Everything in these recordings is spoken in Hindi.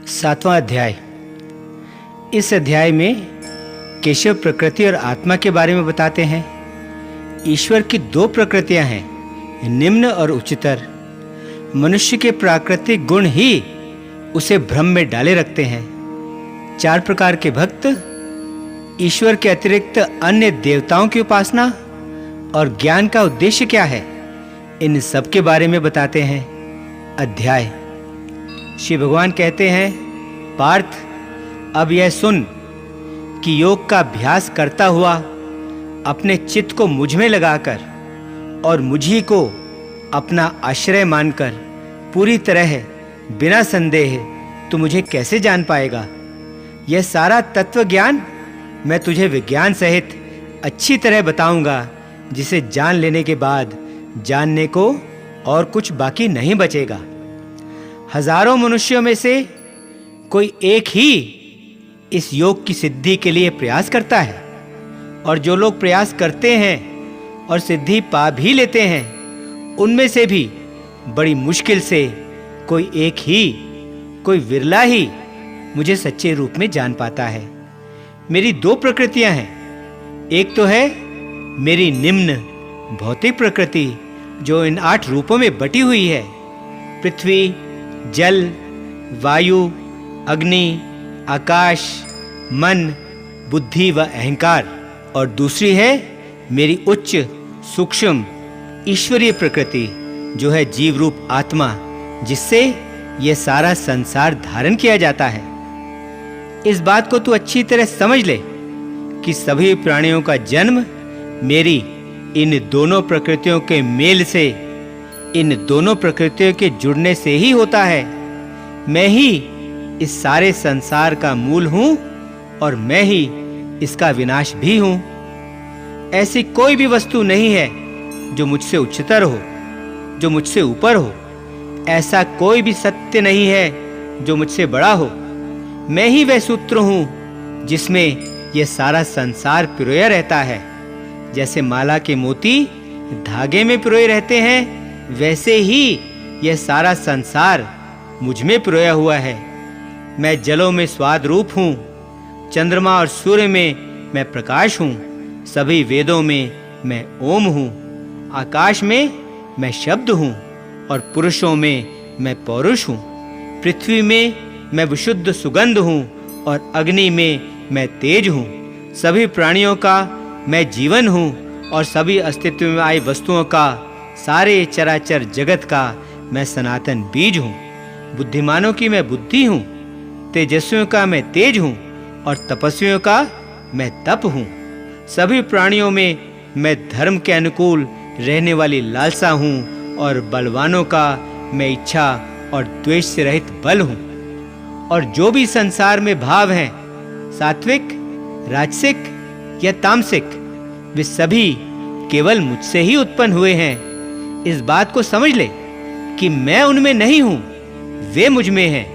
7वां अध्याय। इस अध्याय में केशव प्रकृति और आत्मा के बारे में बताते हैं। ईश्वर की दो प्रकृतियां हैं, निम्न और उच्चतर। मनुष्य के प्राकृतिक गुण ही उसे भ्रम में डाले रखते हैं। 4 प्रकार के भक्त, ईश्वर के अतिरिक्त अन्य देवताओं की उपासना और ज्ञान का उद्देश्य क्या है, इन सब के बारे में बताते हैं। अध्याय। श्री भगवान कहते हैं, पार्थ, अब यह सुन कि योग का अभ्यास करता हुआ अपने चित्त को मुझ में लगाकर और मुझी को अपना आश्रय मानकर पूरी तरह बिना संदेह तू मुझे कैसे जान पाएगा। यह सारा तत्व ज्ञान मैं तुझे विज्ञान सहित अच्छी तरह बताऊंगा, जिसे जान लेने के बाद जानने को और कुछ बाकी नहीं बचेगा। हजारों मनुष्यों में से कोई एक ही इस योग की सिद्धि के लिए प्रयास करता है, और जो लोग प्रयास करते हैं और सिद्धि पा भी लेते हैं, उनमें से भी बड़ी मुश्किल से कोई एक ही, कोई विरला ही मुझे सच्चे रूप में जान पाता है। मेरी 2 प्रकृतियां हैं। एक तो है मेरी निम्न भौतिक प्रकृति, जो इन 8 रूपों में बटी हुई है, पृथ्वी, जल, वायु, अग्नि, आकाश, मन, बुद्धि व अहंकार। और दूसरी है मेरी उच्च सूक्ष्म ईश्वरीय प्रकृति, जो है जीव रूप आत्मा, जिससे यह सारा संसार धारण किया जाता है। इस बात को तू अच्छी तरह समझ ले कि सभी प्राणियों का जन्म मेरी इन दोनों प्रकृतियों के मेल से, इन दोनों प्रकृतियों के जुड़ने से ही होता है। मैं ही इस सारे संसार का मूल हूं और मैं ही इसका विनाश भी हूं। ऐसी कोई भी वस्तु नहीं है जो मुझसे उच्चतर हो, जो मुझसे ऊपर हो। ऐसा कोई भी सत्य नहीं है जो मुझसे बड़ा हो। मैं ही वह सूत्र हूं जिसमें यह सारा संसार पिरोया रहता है। जैसे माला के मोती धागे में पिरोए रहते हैं, वैसे ही यह सारा संसार मुझ में पिरोया हुआ है। मैं जलों में स्वाद रूप हूँ, चंद्रमा और सूर्य में मैं प्रकाश हूँ, सभी वेदों में मैं ओम हूँ, आकाश में मैं शब्द हूँ और पुरुषों में मैं पौरुष हूँ। पृथ्वी में मैं विशुद्ध सुगंध हूँ और अग्नि में मैं तेज हूँ। सभी प्राणियों का मैं जीवन हूँ और सभी अस्तित्व में आई वस्तुओं का, सारे चराचर जगत का मैं सनातन बीज हूँ। बुद्धिमानों की मैं बुद्धि हूँ, तेजस्वियों का मैं तेज हूँ और तपस्वियों का मैं तप हूँ। सभी प्राणियों में मैं धर्म के अनुकूल रहने वाली लालसा हूँ और बलवानों का मैं इच्छा और द्वेष से रहित बल हूँ। और जो भी संसार में भाव हैं, सात्विक, राजसिक या तामसिक, वे सभी केवल मुझसे ही उत्पन्न हुए हैं। इस बात को समझ ले कि मैं उनमें नहीं हूं, वे मुझ में हैं।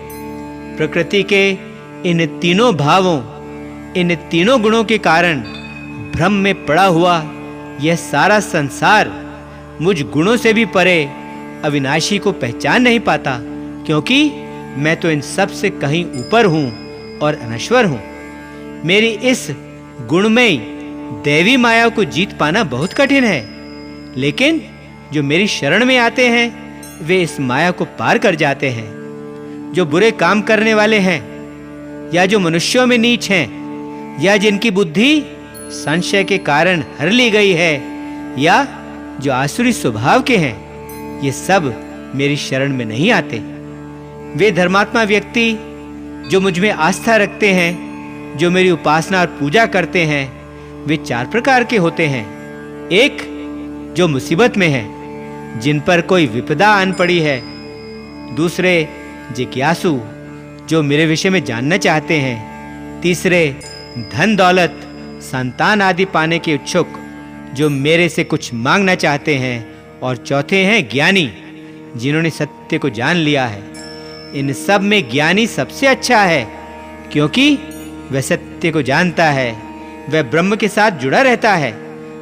प्रकृति के इन तीनों भावों, इन तीनों गुणों के कारण भ्रम में पड़ा हुआ यह सारा संसार मुझ गुणों से भी परे अविनाशी को पहचान नहीं पाता, क्योंकि मैं तो इन सब से कहीं ऊपर हूं और अनश्वर हूं। मेरी इस गुणमयी दैवी माया को जीत पाना बहुत कठिन है, लेकिन जो मेरी शरण में आते हैं वे इस माया को पार कर जाते हैं। जो बुरे काम करने वाले हैं, या जो मनुष्यों में नीच हैं, या जिनकी बुद्धि संशय के कारण हर ली गई है, या जो आसुरी स्वभाव के हैं, ये सब मेरी शरण में नहीं आते। वे धर्मात्मा व्यक्ति जो मुझ में आस्था रखते हैं, जो मेरी उपासना और पूजा करते हैं, वे 4 प्रकार के होते हैं। एक, जो मुसीबत में है, जिन पर कोई विपदा आन पड़ी है। दूसरे, जिज्ञासु, जो मेरे विषय में जानना चाहते हैं। तीसरे, धन दौलत संतान आदि पाने के इच्छुक, जो मेरे से कुछ मांगना चाहते हैं। और चौथे हैं ज्ञानी, जिन्होंने सत्य को जान लिया है। इन सब में ज्ञानी सबसे अच्छा है, क्योंकि वह सत्य को जानता है, वह ब्रह्म के साथ जुड़ा रहता है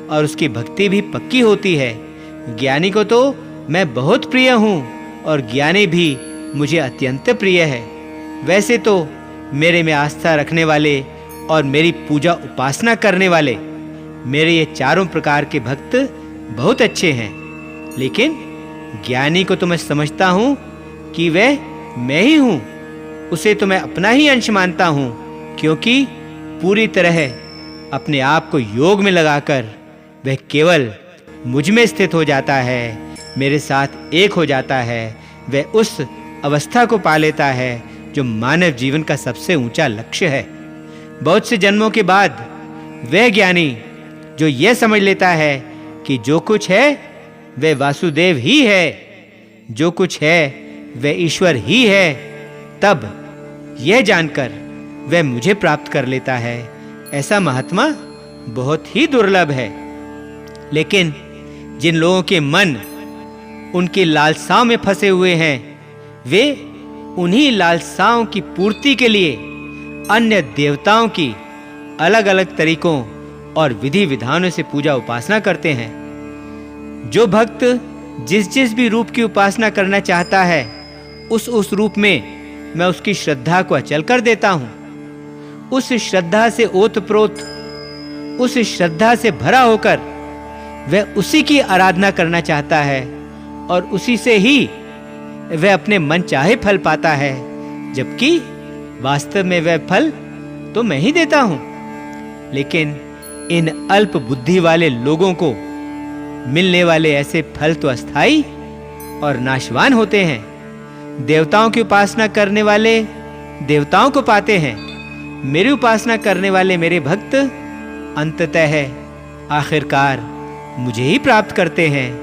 और उसकी भक्ति भी पक्की होती है। ज्ञानी को तो मैं बहुत प्रिय हूँ और ज्ञानी भी मुझे अत्यंत प्रिय है। वैसे तो मेरे में आस्था रखने वाले और मेरी पूजा उपासना करने वाले मेरे ये चारों प्रकार के भक्त बहुत अच्छे हैं, लेकिन ज्ञानी को तो मैं समझता हूँ कि वह मैं ही हूँ। उसे तो मैं अपना ही अंश मानता हूँ, क्योंकि पूरी तरह अपने आप को योग में लगाकर वह केवल मुझ में स्थित हो जाता है, मेरे साथ एक हो जाता है। वह उस अवस्था को पा लेता है जो मानव जीवन का सबसे ऊंचा लक्ष्य है। बहुत से जन्मों के बाद वह ज्ञानी जो यह समझ लेता है कि जो कुछ है वह वासुदेव ही है, जो कुछ है वह ईश्वर ही है, तब यह जानकर वह मुझे प्राप्त कर लेता है। ऐसा महात्मा बहुत ही दुर्लभ है। लेकिन जिन लोगों के मन उनकी लालसाओं में फंसे हुए हैं, वे उन्हीं लालसाओं की पूर्ति के लिए अन्य देवताओं की अलग-अलग तरीकों और विधि विधानों से पूजा उपासना करते हैं। जो भक्त जिस जिस भी रूप की उपासना करना चाहता है, उस रूप में मैं उसकी श्रद्धा को अचल कर देता हूँ। उस श्रद्धा से ओतप्रोत, उस श्रद्धा से भरा होकर वह उसी की आराधना करना चाहता है और उसी से ही वह अपने मन चाहे फल पाता है, जबकि वास्तव में वह फल तो मैं ही देता हूं। लेकिन इन अल्प बुद्धि वाले लोगों को मिलने वाले ऐसे फल तो अस्थाई और नाशवान होते हैं। देवताओं की उपासना करने वाले देवताओं को पाते हैं, मेरी उपासना करने वाले मेरे भक्त अंततः आखिरकार मुझे ही प्राप्त करते हैं,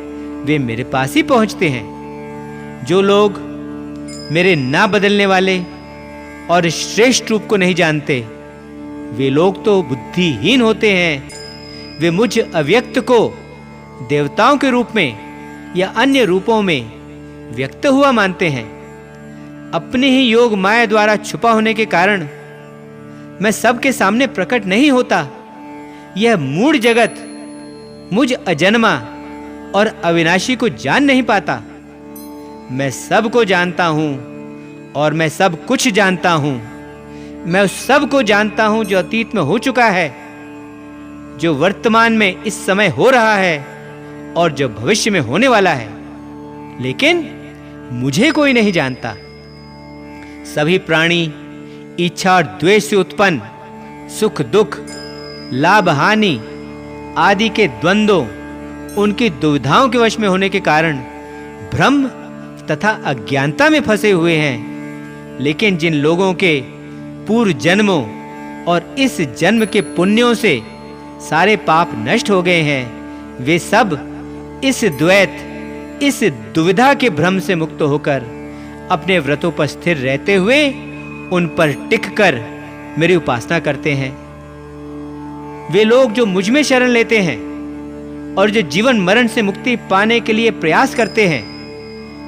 वे मेरे पास ही पहुंचते हैं। जो लोग मेरे ना बदलने वाले और श्रेष्ठ रूप को नहीं जानते, वे लोग तो बुद्धिहीन होते हैं। वे मुझ अव्यक्त को देवताओं के रूप में या अन्य रूपों में व्यक्त हुआ मानते हैं। अपने ही योग माया द्वारा छुपा होने के कारण मैं सबके सामने प्रकट नहीं होता। यह मूढ़ जगत मुझ अजन्मा और अविनाशी को जान नहीं पाता। मैं सब को जानता हूं और मैं सब कुछ जानता हूं। मैं उस सब को जानता हूं जो अतीत में हो चुका है, जो वर्तमान में इस समय हो रहा है और जो भविष्य में होने वाला है। लेकिन मुझे कोई नहीं जानता। सभी प्राणी इच्छा और द्वेष से उत्पन्न सुख दुख, लाभ हानि आदि के द्वंद्वों, उनकी दुविधाओं के वश में होने के कारण भ्रम तथा अज्ञानता में फंसे हुए हैं। लेकिन जिन लोगों के पूर्व जन्मों और इस जन्म के पुण्यों से सारे पाप नष्ट हो गए हैं, वे सब इस द्वैत, इस दुविधा के भ्रम से मुक्त होकर अपने व्रतों पर स्थिर रहते हुए उन पर टिककर मेरी उपासना करते हैं। वे लोग जो मुझ में शरण लेते हैं और जो जीवन मरण से मुक्ति पाने के लिए प्रयास करते हैं,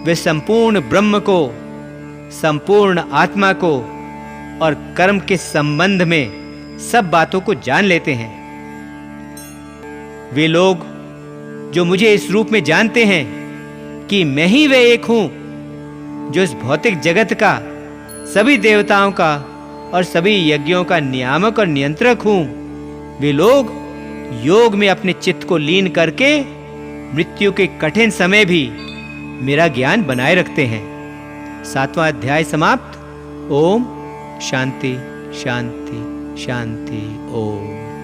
वे संपूर्ण ब्रह्म को, संपूर्ण आत्मा को और कर्म के संबंध में सब बातों को जान लेते हैं। वे लोग जो मुझे इस रूप में जानते हैं कि मैं ही वह एक हूं जो इस भौतिक जगत का, सभी देवताओं का और सभी यज्ञों का नियामक और नियंत्रक हूं, वे लोग योग में अपने चित्त को लीन करके मृत्यु के कठिन समय भी मेरा ज्ञान बनाए रखते हैं। 7वां अध्याय समाप्त। ओम शांति शांति शांति। ओम।